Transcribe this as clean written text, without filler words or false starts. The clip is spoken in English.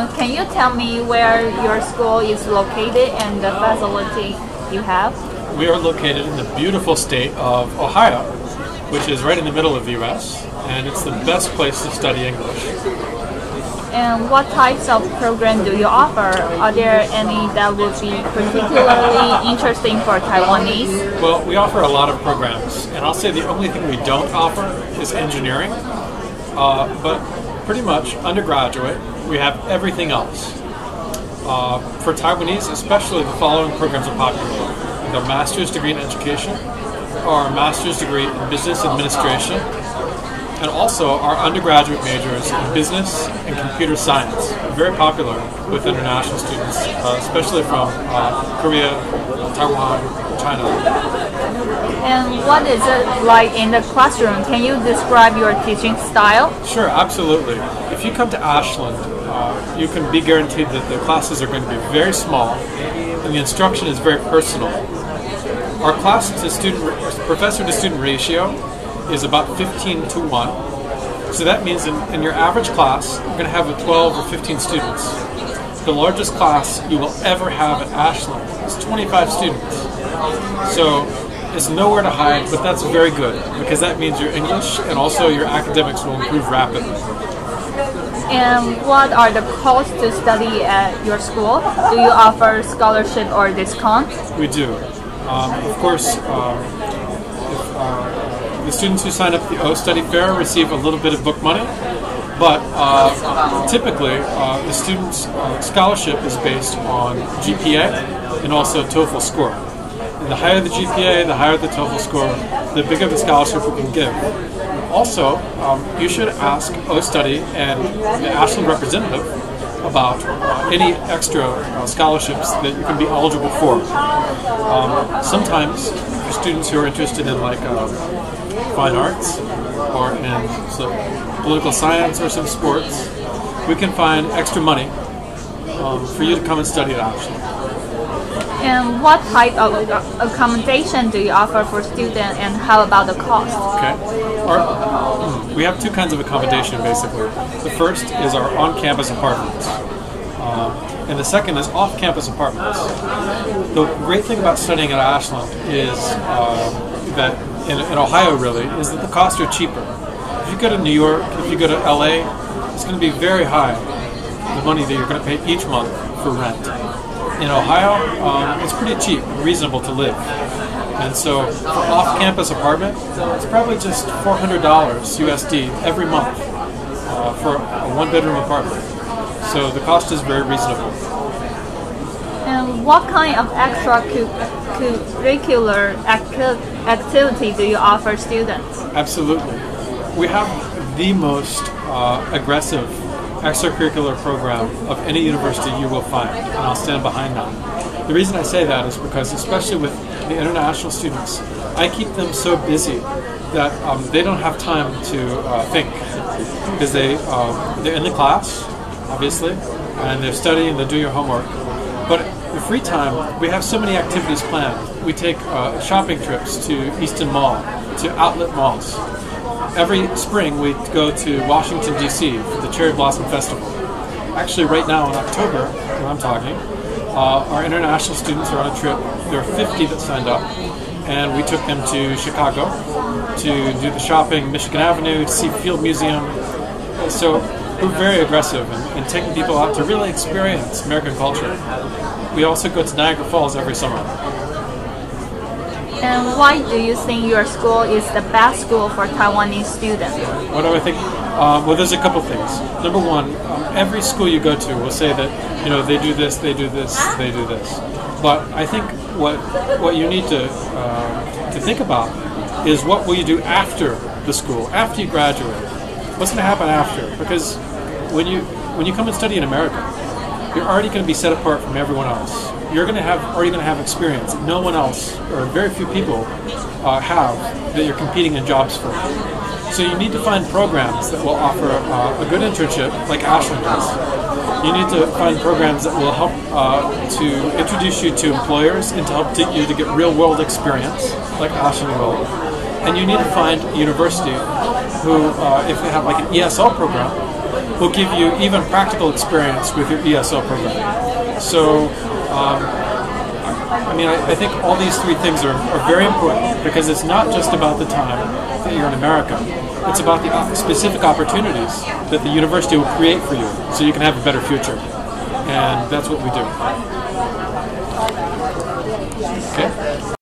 Can you tell me where your school is located and the facility you have? We are located in the beautiful state of Ohio, which is right in the middle of the U.S., and it's the best place to study English. And what types of programs do you offer? Are there any that would be particularly interesting for Taiwanese? Well, we offer a lot of programs, and I'll say the only thing we don't offer is engineering, but pretty much undergraduate, we have everything else. For Taiwanese, especially, the following programs are popular. The master's degree in education, our master's degree in business administration, and also our undergraduate majors in business and computer science. Very popular with international students, especially from Korea, Taiwan, China. And what is it like in the classroom? Can you describe your teaching style? Sure, absolutely. If you come to Ashland, you can be guaranteed that the classes are going to be very small and the instruction is very personal. Our professor to student ratio is about 15 to 1. So that means in your average class, you're going to have 12 or 15 students. The largest class you will ever have at Ashland is 25 students. So it's nowhere to hide, but that's very good because that means your English and also your academics will improve rapidly. And what are the costs to study at your school? Do you offer scholarship or discount? We do. Of course, the students who sign up for the O Study Fair receive a little bit of book money, but typically the student's scholarship is based on GPA and also TOEFL score. And the higher the GPA, the higher the TOEFL score, the bigger the scholarship we can give. Also, you should ask O Study and the Ashland representative about any extra scholarships that you can be eligible for. Sometimes for students who are interested in like fine arts or in political science or some sports, we can find extra money for you to come and study at Ashland. And what type of accommodation do you offer for students, and how about the cost? Okay. We have two kinds of accommodation, basically. The first is our on-campus apartments, and the second is off-campus apartments. The great thing about studying at Ashland is that in Ohio, really, is that the costs are cheaper. If you go to New York, if you go to LA, it's going to be very high, the money that you're going to pay each month for rent. In Ohio, it's pretty cheap, reasonable to live. And so for off-campus apartment, it's probably just $400 USD every month for a one-bedroom apartment. So the cost is very reasonable. And what kind of extracurricular activity do you offer students? Absolutely. We have the most aggressive extracurricular program of any university you will find, and I'll stand behind that. The reason I say that is because, especially with the international students, I keep them so busy that they don't have time to think, because they're in the class, obviously, and they're studying, they're doing your homework. But the free time, we have so many activities planned. We take shopping trips to Easton Mall, to outlet malls. Every spring we go to Washington, D.C. for the Cherry Blossom Festival. Actually, right now in October, when I'm talking, our international students are on a trip. There are 50 that signed up, and we took them to Chicago to do the shopping, Michigan Avenue, to see Field Museum. So we're very aggressive in taking people out to really experience American culture. We also go to Niagara Falls every summer. And why do you think your school is the best school for Taiwanese students? What do I think? Well, there's a couple things. Number one, every school you go to will say that, you know, they do this, they do this, they do this. But I think what you need to think about is what will you do after the school, after you graduate? What's going to happen after? Because when you come and study in America, you're already going to be set apart from everyone else. You're already going to have experience that no one else, or very few people, have that you're competing in jobs for. So you need to find programs that will offer a good internship, like Ashland does. You need to find programs that will help to introduce you to employers and to help you to get real-world experience, like Ashland will. And you need to find a university who, if they have like an ESL program, will give you even practical experience with your ESL program. So, I think all these three things are very important, because it's not just about the time that you're in America. It's about the specific opportunities that the university will create for you so you can have a better future. And that's what we do. Okay?